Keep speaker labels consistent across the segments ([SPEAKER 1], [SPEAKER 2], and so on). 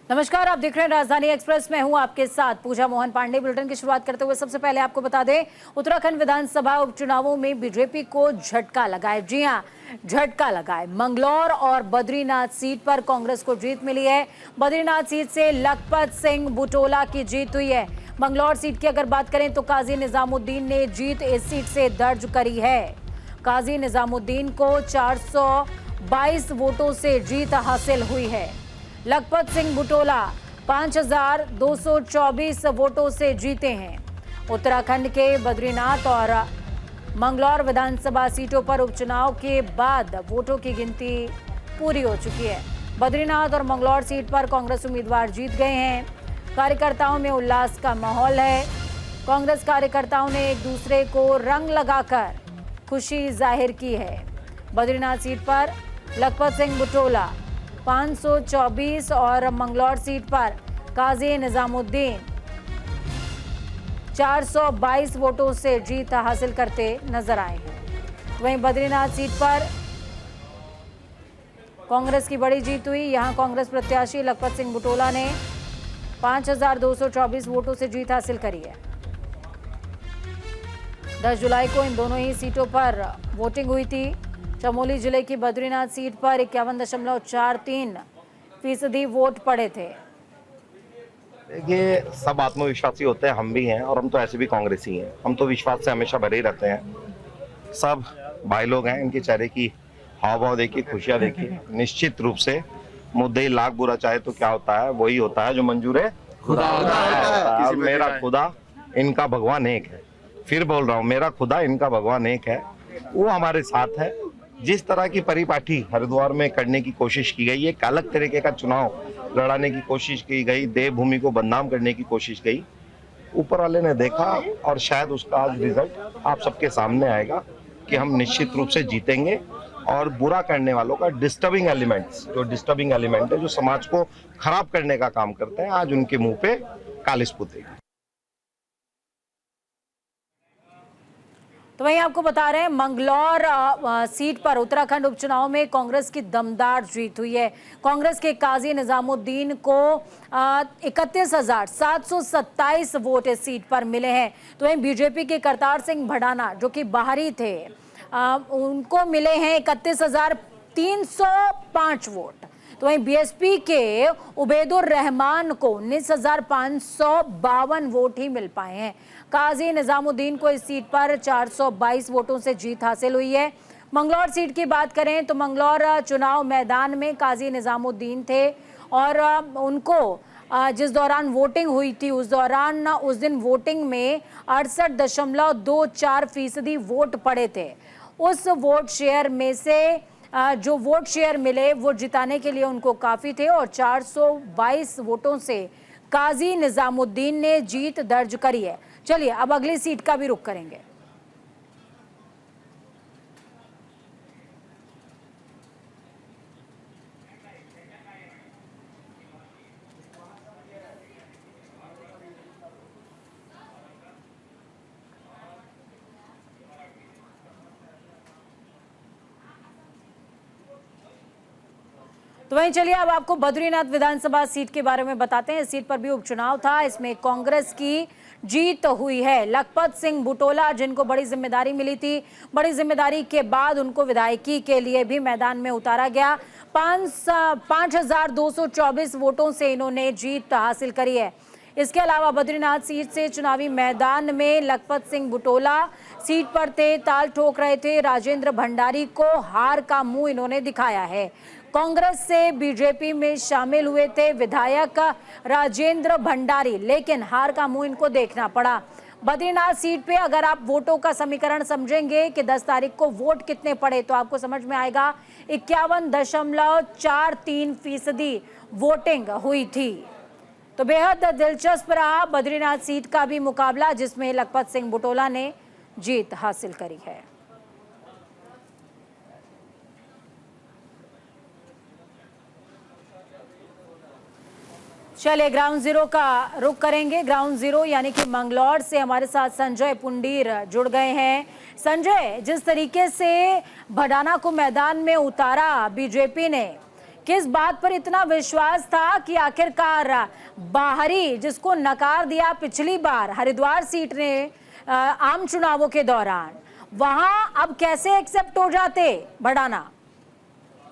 [SPEAKER 1] नमस्कार, आप देख रहे हैं राजधानी एक्सप्रेस में हूं आपके साथ पूजा मोहन पांडे। बुलेटिन की शुरुआत करते हुए सबसे पहले आपको बता दें, उत्तराखंड विधानसभा उपचुनावों में बीजेपी को झटका लगा है। जी हां, झटका लगा है। मंगलौर और बद्रीनाथ सीट पर कांग्रेस को जीत मिली है। बद्रीनाथ सीट से लखपत सिंह बुटोला की जीत हुई है। मंगलौर सीट की अगर बात करें तो काजी निजामुद्दीन ने जीत इस सीट से दर्ज करी है। काजी निजामुद्दीन को 422 वोटों से जीत हासिल हुई है। लखपत सिंह बुटोला 5224 वोटों से जीते हैं। उत्तराखंड के बद्रीनाथ और मंगलौर विधानसभा सीटों पर उपचुनाव के बाद वोटों की गिनती पूरी हो चुकी है। बद्रीनाथ और मंगलौर सीट पर कांग्रेस उम्मीदवार जीत गए हैं। कार्यकर्ताओं में उल्लास का माहौल है। कांग्रेस कार्यकर्ताओं ने एक दूसरे को रंग लगाकर खुशी जाहिर की है। बद्रीनाथ सीट पर लखपत सिंह बुटोला 524 और मंगलौर सीट पर काजी निजामुद्दीन 422 वोटों से जीत हासिल करते नजर आए हैं। वहीं बद्रीनाथ सीट पर कांग्रेस की बड़ी जीत हुई। यहां कांग्रेस प्रत्याशी लखपत सिंह बुटोला ने 5224 वोटों से जीत हासिल करी है। 10 जुलाई को इन दोनों ही सीटों पर वोटिंग हुई थी। चमोली जिले की बद्रीनाथ सीट पर 51.43% वोट पड़े थे।
[SPEAKER 2] ये सब आत्मविश्वासी होते हैं, हम भी हैं और हम तो ऐसे भी कांग्रेसी हैं। हम तो विश्वास से हमेशा भरे ही रहते हैं। सब भाई लोग हैं, इनके चेहरे की हाव भाव देखिए, खुशियां देखिए। निश्चित रूप से मुद्दे लाख बुरा चाहे तो क्या होता है, वही होता है जो मंजूर है खुदा होता है। और मेरा खुदा इनका भगवान एक है। फिर बोल रहा हूँ, मेरा खुदा इनका भगवान एक है, वो हमारे साथ है। जिस तरह की परिपाटी हरिद्वार में करने की कोशिश की गई, एक अलग तरीके का चुनाव लड़ाने की कोशिश की गई, देवभूमि को बदनाम करने की कोशिश की, ऊपर वाले ने देखा और शायद उसका आज रिजल्ट आप सबके सामने आएगा कि हम निश्चित रूप से जीतेंगे। और बुरा करने वालों का डिस्टर्बिंग एलिमेंट है, जो समाज को खराब करने का काम करते हैं, आज उनके मुंह पे कालिस पुतेगी।
[SPEAKER 1] तो वहीं आपको बता रहे हैं, मंगलौर सीट पर उत्तराखंड उपचुनाव में कांग्रेस की दमदार जीत हुई है। कांग्रेस के काजी निजामुद्दीन को 31,727 वोट इस सीट पर मिले हैं। तो वहीं बीजेपी के करतार सिंह भडाना, जो कि बाहरी थे, उनको मिले हैं 31,305 वोट। तो वहीं बीएसपी के उबैदुर रहमान को 19,552 वोट ही मिल पाए हैं। काजी निजामुद्दीन को इस सीट पर 422 वोटों से जीत हासिल हुई है। मंगलौर सीट की बात करें तो मंगलौर चुनाव मैदान में काजी निजामुद्दीन थे और उनको जिस दौरान वोटिंग हुई थी उस दिन वोटिंग में 68.24% वोट पड़े थे। उस वोट शेयर में से जो वोट शेयर मिले वो जिताने के लिए उनको काफी थे और 422 वोटों से काजी निजामुद्दीन ने जीत दर्ज करी है। चलिए अब अगली सीट का भी रुख करेंगे। तो वहीं चलिए अब आपको बद्रीनाथ विधानसभा सीट के बारे में बताते हैं। इस सीट पर भी उपचुनाव था, इसमें कांग्रेस की जीत हुई है। लखपत सिंह बुटोला, जिनको बड़ी जिम्मेदारी मिली थी, बड़ी जिम्मेदारी के बाद उनको विधायकी के लिए भी मैदान में उतारा गया। 5224 वोटों से इन्होंने जीत हासिल करी है। इसके अलावा बद्रीनाथ सीट से चुनावी मैदान में लखपत सिंह बुटोला सीट पर थे, ताल ठोक रहे थे। राजेंद्र भंडारी को हार का मुंह इन्होंने दिखाया है। कांग्रेस से बीजेपी में शामिल हुए थे विधायक राजेंद्र भंडारी, लेकिन हार का मुंह इनको देखना पड़ा। बद्रीनाथ सीट पे अगर आप वोटों का समीकरण समझेंगे कि 10 तारीख को वोट कितने पड़े तो आपको समझ में आएगा। 51.43% वोटिंग हुई थी। तो बेहद दिलचस्प रहा बद्रीनाथ सीट का भी मुकाबला, जिसमें लखपत सिंह बुटोला ने जीत हासिल करी है। चलिए ग्राउंड जीरो का रुख करेंगे। ग्राउंड जीरो यानी कि मंगलौर से हमारे साथ संजय पुंडीर जुड़ गए हैं। संजय, जिस तरीके से भडाना को मैदान में उतारा बीजेपी ने, किस बात पर इतना विश्वास था कि आखिरकार बाहरी जिसको नकार दिया पिछली बार हरिद्वार सीट ने आम चुनावों के दौरान, वहां अब कैसे एक्सेप्ट हो जाते भड़ाना?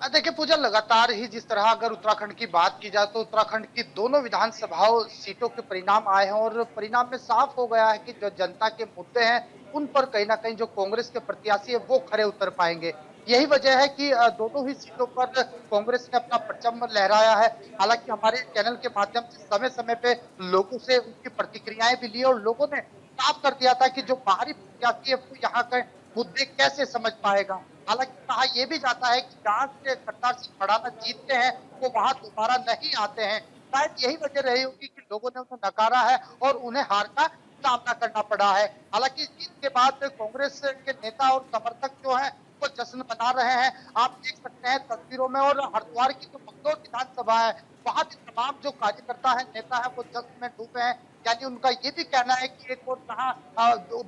[SPEAKER 3] देखिए पूजा, लगातार ही जिस तरह अगर उत्तराखंड की बात की जाए तो उत्तराखंड की दोनों विधानसभाओं सीटों के परिणाम आए हैं और परिणाम में साफ हो गया है कि जो जनता के मुद्दे हैं उन पर कहीं ना कहीं जो कांग्रेस के प्रत्याशी है वो खरे उतर पाएंगे। यही वजह है कि दोनों ही सीटों पर कांग्रेस ने अपना परचम लहराया है। हालांकि हमारे चैनल के माध्यम से समय समय पे लोगों से उनकी प्रतिक्रियाएं भी ली और लोगों ने साफ कर दिया था कि जो बाहरी प्रत्याशी है वो यहाँ के मुद्दे कैसे समझ पाएगा। हालांकि कहा यह भी जाता है कि जहां से सरदार सिंह भड़ाना जीतते हैं वो वहां दोबारा नहीं आते हैं। शायद यही वजह रही होगी कि लोगों ने उन्हें नकारा है और उन्हें हार का सामना करना पड़ा है। हालांकि इस जीत के बाद कांग्रेस के नेता और समर्थक जो है वो जश्न मना रहे हैं। आप देख सकते हैं तस्वीरों में, और हरिद्वार की जो मंगलौर विधानसभा है वहां भी तमाम जो कार्यकर्ता है, नेता है, वो जश्न में डूबे हैं। यानी उनका ये भी कहना है कि एक और जहां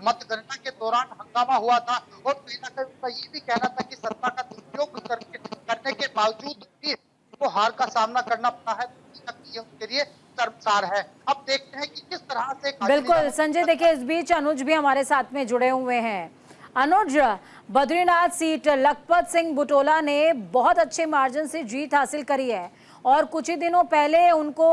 [SPEAKER 3] मतगणना के दौरान हंगामा हुआ था और कहीं ना कहीं उनका ये भी कहना था कि सत्ता का दुरुपयोग करने के बावजूद भी वो हार का सामना करना पड़ा है, ये उनके लिए शर्मसार है। अब देखते हैं कि किस तरह से।
[SPEAKER 1] बिल्कुल संजय, देखिए इस बीच अनुज भी हमारे साथ में जुड़े हुए हैं। अनुज, बद्रीनाथ सीट लखपत सिंह बुटोला ने बहुत अच्छे मार्जिन से जीत हासिल करी है और कुछ ही दिनों पहले उनको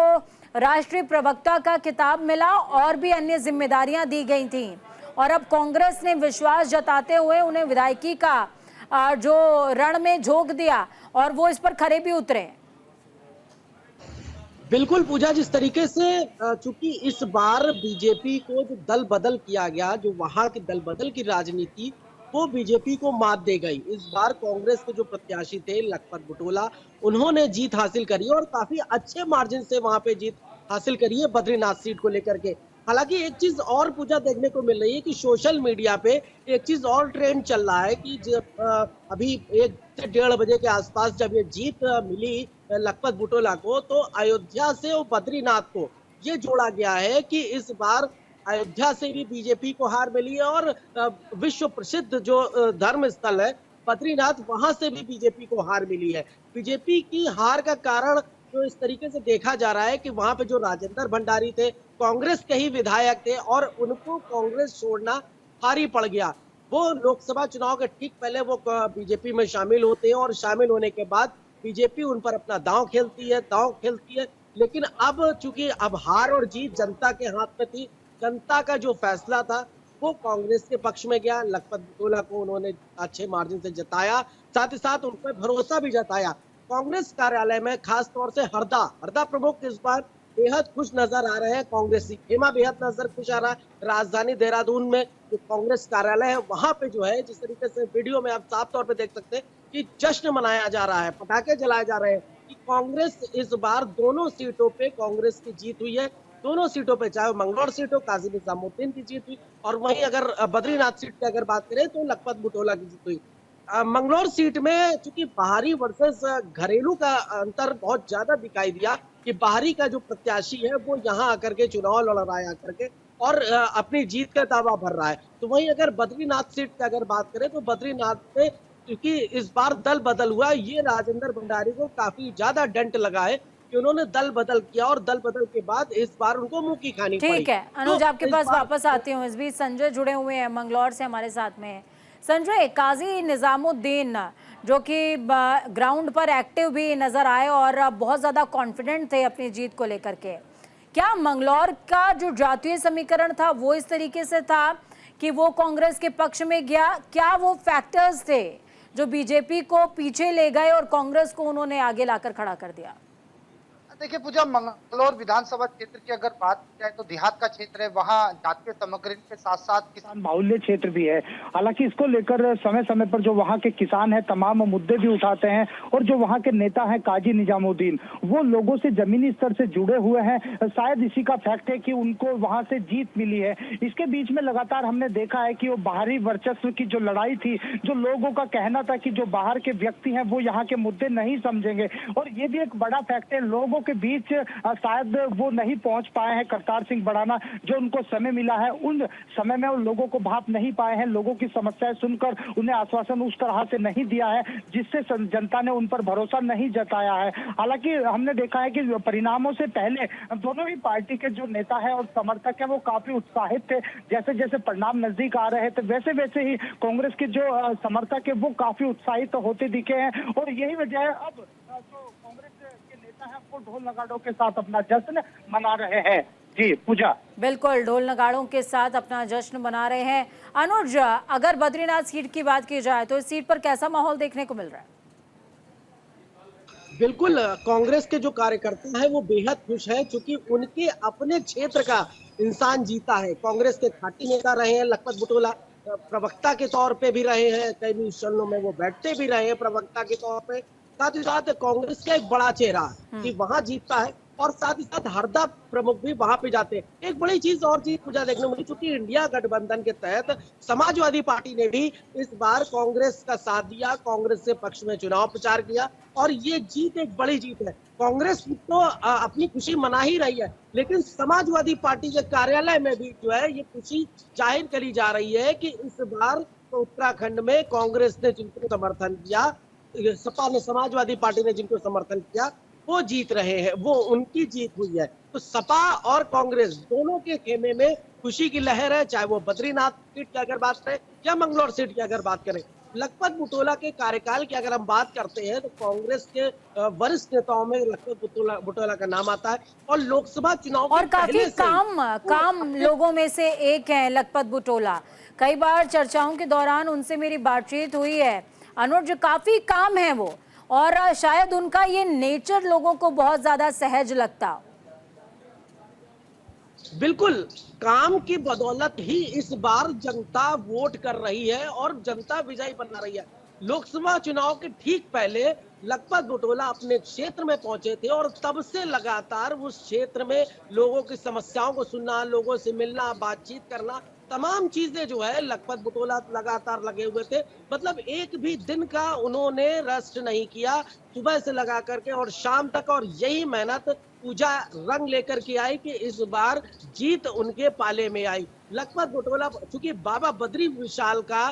[SPEAKER 1] राष्ट्रीय प्रवक्ता का खिताब मिला और भी अन्य जिम्मेदारियां दी गई थी, और अब कांग्रेस ने विश्वास जताते हुए उन्हें विधायकी का जो रण में झोंक दिया और वो इस पर खरे भी उतरे।
[SPEAKER 4] बिल्कुल पूजा, जिस तरीके से चूंकि इस बार बीजेपी को जो दल बदल किया गया, जो वहां की दल बदल की राजनीति वो बीजेपी को मात दे गई। इस बार कांग्रेस के जो प्रत्याशी थे लखपत बुटोला, उन्होंने जीत हासिल करी और काफी अच्छे मार्जिन से वहां पे जीत हासिल करी है बद्रीनाथ सीट को लेकर के। हालांकि एक चीज और पूजा देखने को मिल रही है कि सोशल मीडिया पे एक चीज और ट्रेंड चल रहा है कि जब अभी 1 से 1:30 बजे के आसपास जब ये जीत मिली लखपत बुटोला को, तो अयोध्या से और बद्रीनाथ को ये जोड़ा गया है कि इस बार अयोध्या से भी बीजेपी को हार मिली है और विश्व प्रसिद्ध जो धर्म स्थल है बद्रीनाथ, वहां से भी बीजेपी को हार मिली है। बीजेपी की हार का कारण जो इस तरीके से देखा जा रहा है कि वहां पे जो राजेंद्र भंडारी थे, कांग्रेस के ही विधायक थे और उनको कांग्रेस छोड़ना भारी पड़ गया। वो लोकसभा चुनाव के ठीक पहले वो बीजेपी में शामिल होते हैं और शामिल होने के बाद बीजेपी उन पर अपना दांव खेलती है। लेकिन अब चूंकि अब हार और जीत जनता के हाथ में थी, जनता का जो फैसला था वो कांग्रेस के पक्ष में गया। लखपत बुटोला को उन्होंने अच्छे मार्जिन से जिताया, साथ ही साथ उन पर भरोसा भी जताया। कांग्रेस कार्यालय में खास तौर से हरदा प्रमुख इस बार बेहद खुश नजर आ रहे हैं। कांग्रेसी खेमा बेहद नजर खुश आ रहा है। राजधानी देहरादून में जो कांग्रेस कार्यालय है वहां पे जो है, जिस तरीके से वीडियो में आप साफ तौर पे देख सकते हैं कि जश्न मनाया जा रहा है, पटाखे जलाए जा रहे हैं कि कांग्रेस इस बार दोनों सीटों पे कांग्रेस की जीत हुई है। दोनों सीटों पे, चाहे मंगलौर सीट हो, काजी निजामुद्दीन की जीत हुई, और वहीं अगर बद्रीनाथ सीट की अगर बात करें तो लखपत बुटोला की जीत हुई। मंगलौर सीट में चूंकि बाहरी वर्सेस घरेलू का अंतर बहुत ज्यादा दिखाई दिया कि बाहरी का जो प्रत्याशी है वो यहाँ आकर के चुनाव लड़ रहा है आकर के और अपनी जीत का दावा भर रहा है। तो वहीं अगर बद्रीनाथ सीट की अगर बात करें तो बद्रीनाथ में क्योंकि इस बार दल बदल हुआ, ये राजेंद्र भंडारी को काफी ज्यादा डंट लगा है कि उन्होंने दल बदल किया और दल बदल के बाद इस बार उनको मुंह की खानी पड़ी।
[SPEAKER 1] ठीक है अनुज, तो आपके पास वापस आती हूँ। इस बीच संजय जुड़े हुए हैं मंगलौर से हमारे साथ में। संजय, काजी निजामुद्दीन जो कि ग्राउंड पर एक्टिव भी नजर आए और बहुत ज्यादा कॉन्फिडेंट थे अपनी जीत को लेकर के, क्या मंगलौर का जो जातीय समीकरण था वो इस तरीके से था कि वो कांग्रेस के पक्ष में गया? क्या वो फैक्टर्स थे जो बीजेपी को पीछे ले गए और कांग्रेस को उन्होंने आगे लाकर खड़ा कर दिया?
[SPEAKER 3] देखिए पूजा, मंगलौर विधानसभा क्षेत्र की अगर बात की जाए तो देहात का क्षेत्र है, वहाँ जातीय सामग्री के साथ साथ किसान
[SPEAKER 5] बाहुल्य क्षेत्र भी है। हालांकि इसको लेकर समय समय पर जो वहाँ के किसान हैं तमाम मुद्दे भी उठाते हैं और जो वहाँ के नेता हैं काजी निजामुद्दीन, वो लोगों से जमीनी स्तर से जुड़े हुए हैं। शायद इसी का फैक्ट है कि उनको वहाँ से जीत मिली है। इसके बीच में लगातार हमने देखा है कि वो बाहरी वर्चस्व की जो लड़ाई थी, जो लोगों का कहना था कि जो बाहर के व्यक्ति हैं वो यहाँ के मुद्दे नहीं समझेंगे, और ये भी एक बड़ा फैक्ट है। लोगों के के बीच शायद वो नहीं पहुंच पाए हैं। करतार सिंह भड़ाना जो उनको समय मिला है, उन समय में उन लोगों को भाप नहीं पाए हैं, लोगों की समस्याएं सुनकर उन्हें आश्वासन उस तरह से नहीं दिया है जिससे जनता ने उन पर भरोसा नहीं जताया है। हालांकि हमने देखा है कि परिणामों से पहले दोनों ही पार्टी के जो नेता है और समर्थक है वो काफी उत्साहित थे। जैसे जैसे परिणाम नजदीक आ रहे थे वैसे वैसे ही कांग्रेस के जो समर्थक है वो काफी उत्साहित होते दिखे हैं और यही वजह है अब जो कांग्रेस के नेता है वो ढोल नगाड़ों के साथ अपना जश्न मना रहे हैं। जी पूजा,
[SPEAKER 1] बिल्कुल ढोल नगाड़ों के साथ अपना जश्न मना रहे हैं। अनुज, अगर बद्रीनाथ सीट की बात की जाए तो इस सीट पर कैसा माहौल देखने को मिल रहा है?
[SPEAKER 4] बिल्कुल, कांग्रेस के जो कार्यकर्ता है वो बेहद खुश है क्योंकि उनके अपने क्षेत्र का इंसान जीता है। कांग्रेस के खाटी नेता रहे हैं लखपत बुटोला, प्रवक्ता के तौर पे भी रहे हैं, कई न्यूज चैनलों में वो बैठते भी रहे हैं प्रवक्ता के तौर पे। साथ ही साथ कांग्रेस का एक बड़ा चेहरा कि वहां जीतता है और साथ ही साथ हरदा प्रमुख भी वहां पे जाते हैं। एक बड़ी चीज और चीज मुझे देखने मिली, क्योंकि इंडिया गठबंधन के तहत समाजवादी पार्टी ने भी इस बार कांग्रेस का साथ दिया, कांग्रेस के पक्ष में चुनाव प्रचार किया और ये जीत एक बड़ी जीत है। कांग्रेस तो अपनी खुशी मना ही रही है, लेकिन समाजवादी पार्टी के कार्यालय में भी जो है ये खुशी जाहिर करी जा रही है कि इस बार तो उत्तराखंड में कांग्रेस ने जिनको समर्थन किया, सपा ने, समाजवादी पार्टी ने जिनको समर्थन किया वो जीत रहे हैं, वो उनकी जीत हुई है। तो सपा और कांग्रेस दोनों के खेमे में खुशी की लहर है, चाहे वो बद्रीनाथ सीट की अगर बात करें या मंगलौर सीट की अगर बात करें। लखपत बुटोला के कार्यकाल की अगर हम बात करते हैं तो कांग्रेस के वरिष्ठ नेताओं में लखपत बुटोला का नाम आता है और लोकसभा चुनाव
[SPEAKER 1] और काफी काम लोगों में से एक है लखपत बुटोला। कई बार चर्चाओं के दौरान उनसे मेरी बातचीत हुई है अनुज, काफी काम है वो और शायद उनका ये नेचर लोगों को बहुत ज्यादा सहज लगता।
[SPEAKER 4] बिल्कुल, काम की बदौलत ही इस बार जनता वोट कर रही है और जनता विजयी बना रही है। लोकसभा चुनाव के ठीक पहले लखपत बुटोला अपने क्षेत्र में पहुंचे थे और तब से लगातार उस क्षेत्र में लोगों की समस्याओं को सुनना, लोगों से मिलना, बातचीत करना, तमाम चीजें जो है लखपत बुटोला लगातार लगे हुए थे। मतलब एक भी दिन का उन्होंने रेस्ट नहीं किया, सुबह से लगा करके और शाम तक, और यही मेहनत पूजा रंग लेकर के आई कि इस बार जीत उनके पाले में आई। लखपत बुटोला चूंकि बाबा बद्री विशाल का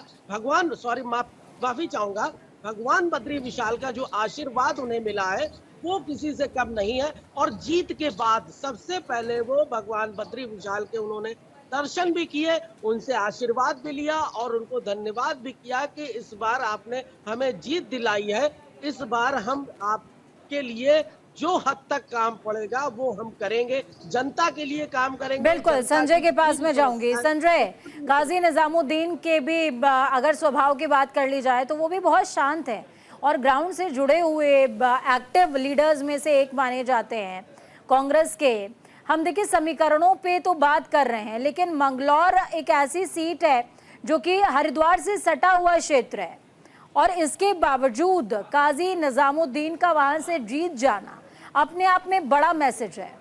[SPEAKER 4] माफी चाहूंगा, भगवान बद्री विशाल का जो आशीर्वाद उन्हें मिला है वो किसी से कम नहीं है और जीत के बाद सबसे पहले वो भगवान बद्री विशाल के उन्होंने दर्शन भी किए, उनसे आशीर्वाद भी लिया और उनको धन्यवाद भी किया कि इस बार आपने हमें जीत दिलाई है। इस बार हम आपके लिए जो हद तक काम पड़ेगा वो हम करेंगे, जनता के लिए काम करेंगे।
[SPEAKER 1] बिल्कुल, संजय के पास में जाऊंगी। संजय, गाजी निजामुद्दीन के भी अगर स्वभाव की बात कर ली जाए तो वो भी बहुत शांत है और ग्राउंड से जुड़े हुए एक्टिव लीडर्स में से एक माने जाते हैं कांग्रेस के। हम देखिए समीकरणों पे तो बात कर रहे हैं, लेकिन मंगलौर एक ऐसी सीट है जो कि हरिद्वार से सटा हुआ क्षेत्र है और इसके बावजूद काजी निजामुद्दीन का वहां से जीत जाना अपने आप में बड़ा मैसेज है।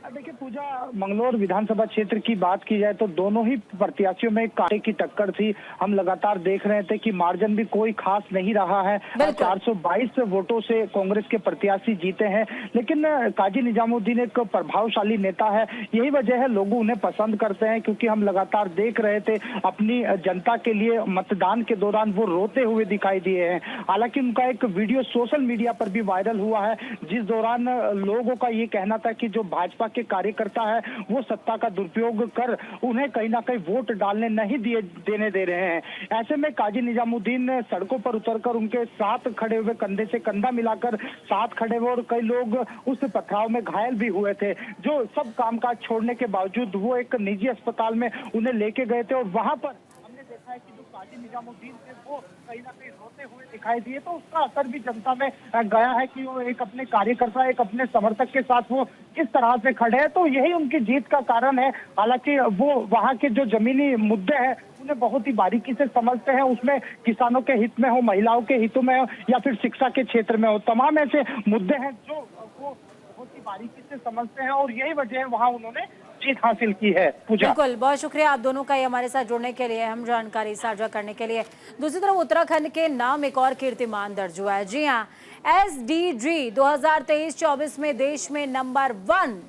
[SPEAKER 5] देखिए पूजा, मंगलौर विधानसभा क्षेत्र की बात की जाए तो दोनों ही प्रत्याशियों में कांटे की टक्कर थी। हम लगातार देख रहे थे कि मार्जिन भी कोई खास नहीं रहा है। 422 वोटों से कांग्रेस के प्रत्याशी जीते हैं, लेकिन काजी निजामुद्दीन एक प्रभावशाली नेता है, यही वजह है लोग उन्हें पसंद करते हैं क्योंकि हम लगातार देख रहे थे अपनी जनता के लिए मतदान के दौरान वो रोते हुए दिखाई दिए हैं। हालांकि उनका एक वीडियो सोशल मीडिया पर भी वायरल हुआ है जिस दौरान लोगों का ये कहना था कि जो भाजपा के कार्यकर्ता है वो सत्ता का दुरुपयोग कर उन्हें कहीं ना कहीं वोट डालने नहीं देने दे रहे हैं। ऐसे में काजी निजामुद्दीन सड़कों पर उतरकर उनके साथ खड़े हुए, कंधे से कंधा मिलाकर साथ खड़े हुए और कई लोग उस पथराव में घायल भी हुए थे। जो सब कामकाज छोड़ने के बावजूद वो एक निजी अस्पताल में उन्हें लेके गए थे और वहां पर हमने देखा है कि जो काजी निजामुद्दीन थे वो कहीं ना कहीं रोते हुए दिखाई दिए। तो उसका असर भी जनता में गया है कि वो एक अपने कार्यकर्ता, एक अपने समर्थक के साथ वो किस तरह से खड़े हैं। तो यही उनकी जीत का कारण है। हालांकि वो वहां के जो जमीनी मुद्दे हैं उन्हें बहुत ही बारीकी से समझते हैं, उसमें किसानों के हित में हो, महिलाओं के हितों में हो या फिर शिक्षा के क्षेत्र में हो, तमाम ऐसे मुद्दे हैं जो वो बहुत ही बारीकी से समझते हैं और यही वजह है वहां उन्होंने जीत हासिल की है। पूजा,
[SPEAKER 1] बिल्कुल, बहुत शुक्रिया आप दोनों का ये हमारे साथ जुड़ने के लिए, हम जानकारी साझा करने के लिए। दूसरी तरफ उत्तराखंड के नाम एक और कीर्तिमान दर्ज हुआ है। जी हाँ, SDG 2023-24 में देश में नंबर 1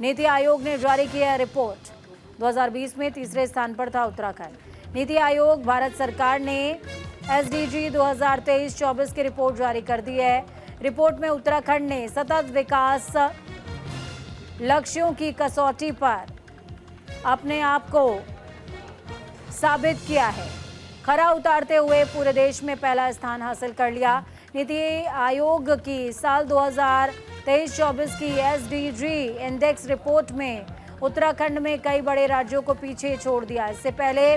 [SPEAKER 1] नीति आयोग ने जारी किया रिपोर्ट। 2020 में तीसरे स्थान पर था उत्तराखंड। नीति आयोग, भारत सरकार ने SDG 2023-24 की रिपोर्ट जारी कर दी है। रिपोर्ट में उत्तराखंड ने सतत विकास लक्ष्यों की कसौटी पर अपने आप को साबित किया है। खरा उतारते हुए पूरे देश में पहला स्थान हासिल कर लिया। नीति आयोग की साल 2023-24 की SDG इंडेक्स रिपोर्ट में उत्तराखंड में कई बड़े राज्यों को पीछे छोड़ दिया। इससे पहले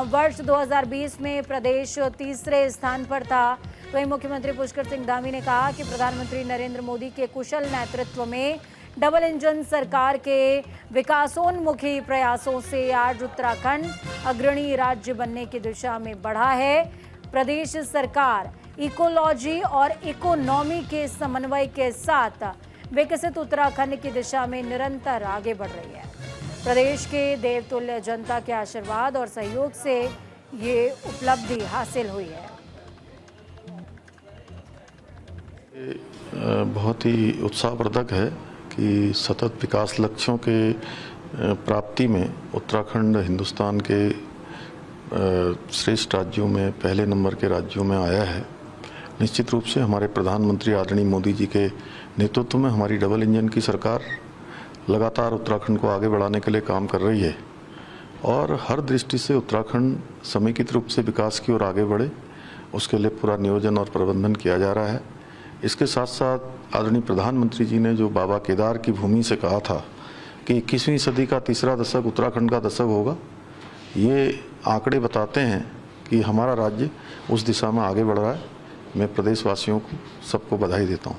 [SPEAKER 1] वर्ष 2020 में प्रदेश तीसरे स्थान पर था। वहीं मुख्यमंत्री पुष्कर सिंह धामी ने कहा कि प्रधानमंत्री नरेंद्र मोदी के कुशल नेतृत्व में डबल इंजन सरकार के विकासोन्मुखी प्रयासों से आज उत्तराखंड अग्रणी राज्य बनने की दिशा में बढ़ा है। प्रदेश सरकार इकोलॉजी और इकोनॉमी के समन्वय के साथ विकसित उत्तराखंड की दिशा में निरंतर आगे बढ़ रही है। प्रदेश के देवतुल्य जनता के आशीर्वाद और सहयोग से ये उपलब्धि हासिल हुई है।
[SPEAKER 6] बहुत ही उत्साहवर्धक है कि सतत विकास लक्ष्यों के प्राप्ति में उत्तराखंड हिंदुस्तान के श्रेष्ठ राज्यों में पहले नंबर के राज्यों में आया है। निश्चित रूप से हमारे प्रधानमंत्री आदरणीय मोदी जी के नेतृत्व में हमारी डबल इंजन की सरकार लगातार उत्तराखंड को आगे बढ़ाने के लिए काम कर रही है और हर दृष्टि से उत्तराखंड समेकित रूप से विकास की ओर आगे बढ़े, उसके लिए पूरा नियोजन और प्रबंधन किया जा रहा है। इसके साथ साथ आदरणीय प्रधानमंत्री जी ने जो बाबा केदार की भूमि से कहा था कि 21वीं सदी का तीसरा दशक उत्तराखंड का दशक होगा, ये आंकड़े बताते हैं कि हमारा राज्य उस दिशा में आगे बढ़ रहा है। मैं प्रदेशवासियों को सबको बधाई देता हूँ।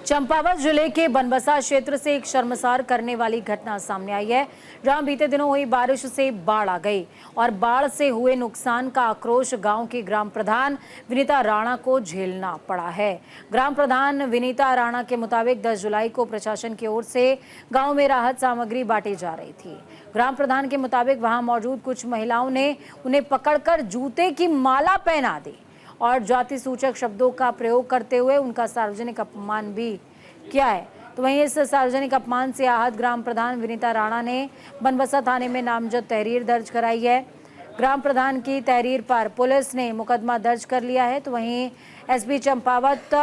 [SPEAKER 1] चंपावत जिले के बनबसा क्षेत्र से एक शर्मसार करने वाली घटना सामने आई है, जहां बीते दिनों हुई बारिश से बाढ़ आ गई और बाढ़ से हुए नुकसान का आक्रोश गांव की ग्राम प्रधान विनीता राणा को झेलना पड़ा है। ग्राम प्रधान विनीता राणा के मुताबिक 10 जुलाई को प्रशासन की ओर से गांव में राहत सामग्री बांटी जा रही थी। ग्राम प्रधान के मुताबिक वहां मौजूद कुछ महिलाओं ने उन्हें पकड़कर जूते की माला पहना दी और जाति सूचक शब्दों का प्रयोग करते हुए उनका सार्वजनिक अपमान भी किया है। तो वहीं इस सार्वजनिक अपमान से आहत ग्राम प्रधान विनीता राणा ने बनबसा थाने में नामजद तहरीर दर्ज कराई है। ग्राम प्रधान की तहरीर पर पुलिस ने मुकदमा दर्ज कर लिया है। तो वहीं एसपी चंपावत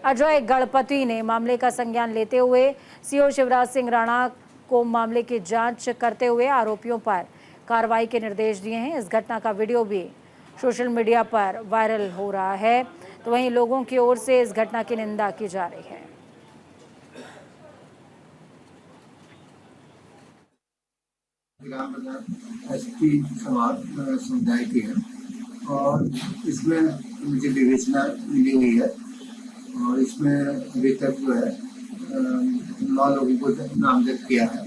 [SPEAKER 1] अजय गणपति ने मामले का संज्ञान लेते हुए सीओ शिवराज सिंह राणा को मामले की जांच करते हुए आरोपियों पर कार्रवाई के निर्देश दिए हैं। इस घटना का वीडियो भी सोशल मीडिया पर वायरल हो रहा है। तो वहीं लोगों की ओर से इस घटना की निंदा की जा रही है।
[SPEAKER 7] ग्राम प्रधान एसटी समुदाय की है और इसमें मुझे विवेचना मिली हुई है और इसमें अभी तक जो है 9 लोगों को नामजद किया है।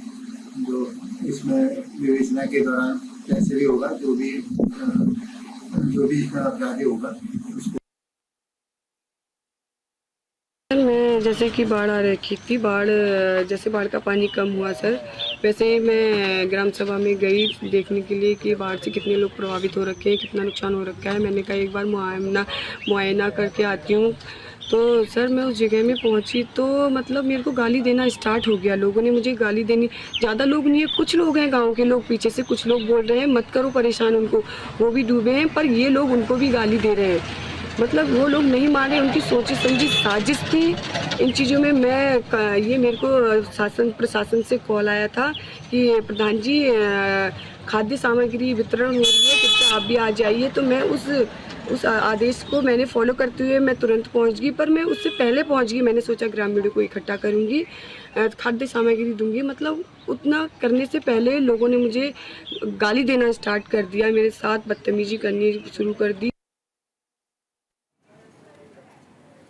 [SPEAKER 7] जो इसमें विवेचना के दौरान कैसे भी होगा, जो भी इसमें अपराधी होगा उसको।
[SPEAKER 8] मैं जैसे कि बाढ़ आ रखी थी, जैसे बाढ़ का पानी कम हुआ सर, वैसे ही मैं ग्राम सभा में गई देखने के लिए कि बाढ़ से कितने लोग प्रभावित हो रखे हैं, कितना नुकसान हो रखा है। मैंने कहा एक बार मुआयना करके आती हूँ। तो सर मैं उस जगह में पहुंची तो मतलब मेरे को गाली देना स्टार्ट हो गया। लोगों ने मुझे गाली देनी, ज़्यादा लोग नहीं है, कुछ लोग हैं गांव के लोग, पीछे से कुछ लोग बोल रहे हैं मत करो परेशान उनको, वो भी डूबे हैं, पर ये लोग उनको भी गाली दे रहे हैं। मतलब वो लोग नहीं मारे, उनकी सोची समझी साजिश थी। इन चीज़ों में मेरे को प्रशासन से कॉल आया था कि प्रधान जी खाद्य सामग्री वितरण हो रही है, कृपया आप भी आ जाइए। तो मैं उस आदेश को मैंने फॉलो करते हुए मैं तुरंत पहुंच गई, पर मैं उससे पहले पहुंच गई। मैंने सोचा ग्रामीणों को इकट्ठा करूंगी, खाद्य सामग्री दूंगी, मतलब उतना करने से पहले लोगों ने मुझे गाली देना स्टार्ट कर दिया, मेरे साथ बदतमीजी करनी शुरू कर दी।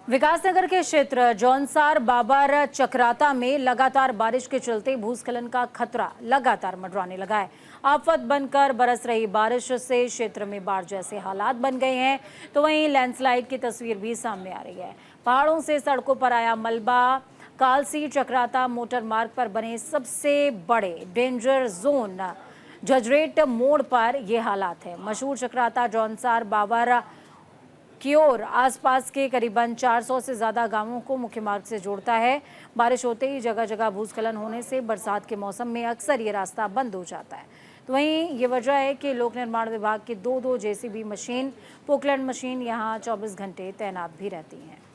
[SPEAKER 1] विकासनगर के क्षेत्र जौनसार बाबर चक्राता में लगातार बारिश के चलते भूस्खलन का खतरा लगातार मंडराने लगा है। आफत बनकर बरस रही बारिश से क्षेत्र में बाढ़ जैसे हालात बन गए हैं। तो वहीं लैंडस्लाइड की तस्वीर भी सामने आ रही है। पहाड़ों से सड़कों पर आया मलबा कालसी चक्राता मोटर मार्ग पर बने सबसे बड़े डेंजर जोन जजरेट मोड़ पर ये हालात है। मशहूर चक्राता जौनसार बावर की ओर आसपास के करीबन 400 से ज्यादा गांवों को मुख्य मार्ग से जोड़ता है। बारिश होते ही जगह जगह भूस्खलन होने से बरसात के मौसम में अक्सर ये रास्ता बंद हो जाता है। तो वहीं ये वजह है कि लोक निर्माण विभाग की दो जेसीबी मशीन, पोकलैंड मशीन यहां 24 घंटे तैनात भी रहती हैं।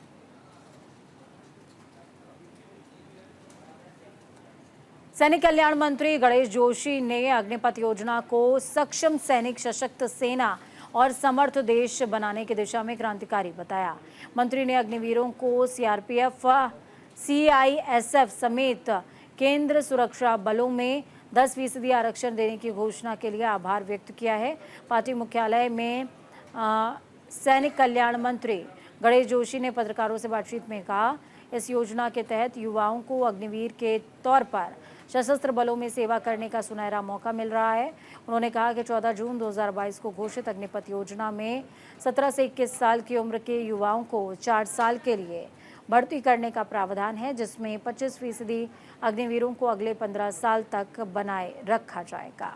[SPEAKER 1] सैनिक कल्याण मंत्री गणेश जोशी ने अग्निपथ योजना को सक्षम सैनिक, सशक्त सेना और समर्थ देश बनाने की दिशा में क्रांतिकारी बताया। मंत्री ने अग्निवीरों को सीआरपीएफ, सीआईएसएफ समेत केंद्र सुरक्षा बलों में 10% आरक्षण देने की घोषणा के लिए आभार व्यक्त किया है। पार्टी मुख्यालय में सैनिक कल्याण मंत्री गणेश जोशी ने पत्रकारों से बातचीत में कहा, इस योजना के तहत युवाओं को अग्निवीर के तौर पर सशस्त्र बलों में सेवा करने का सुनहरा मौका मिल रहा है। उन्होंने कहा कि 14 जून 2022 को घोषित अग्निपथ योजना में 17 से 21 साल की उम्र के युवाओं को 4 साल के लिए भर्ती करने का प्रावधान है, जिसमें 25% अग्निवीरों को अगले 15 साल तक बनाए रखा जाएगा।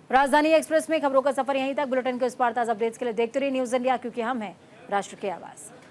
[SPEAKER 1] राजधानी एक्सप्रेस में खबरों का सफर यहीं तक। बुलेटिन के इस पार ताज़ा अपडेट्स के लिए देखते रहिए न्यूज़ इंडिया, क्योंकि हम हैं राष्ट्र की आवाज़।